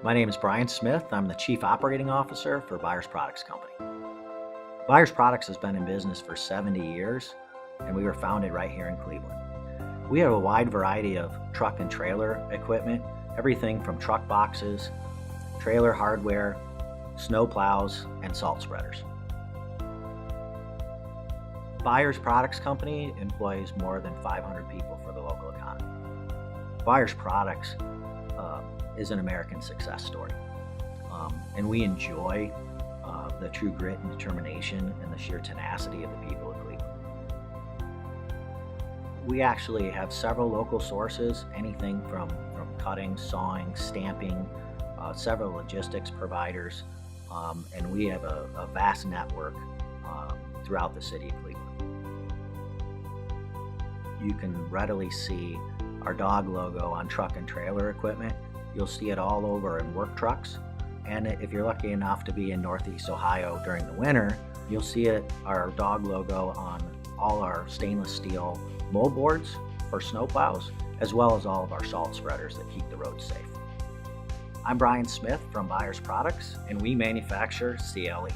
My name is Brian Smith. I'm the Chief Operating Officer for Byers Products Company. Byers Products has been in business for 70 years, and we were founded right here in Cleveland. We have a wide variety of truck and trailer equipment, everything from truck boxes, trailer hardware, snow plows, and salt spreaders. Byers Products Company employs more than 500 people for the local economy. Byers Products is an American success story, and we enjoy the true grit and determination and the sheer tenacity of the people of Cleveland. We actually have several local sources, anything from cutting, sawing, stamping, several logistics providers, and we have a vast network throughout the city of Cleveland. You can readily see our dog logo on truck and trailer equipment. You'll see it all over in work trucks. And if you're lucky enough to be in Northeast Ohio during the winter, you'll see our dog logo on all our stainless steel mold boards for snow plows, as well as all of our salt spreaders that keep the roads safe. I'm Brian Smith from Byers Products, and we manufacture CLE.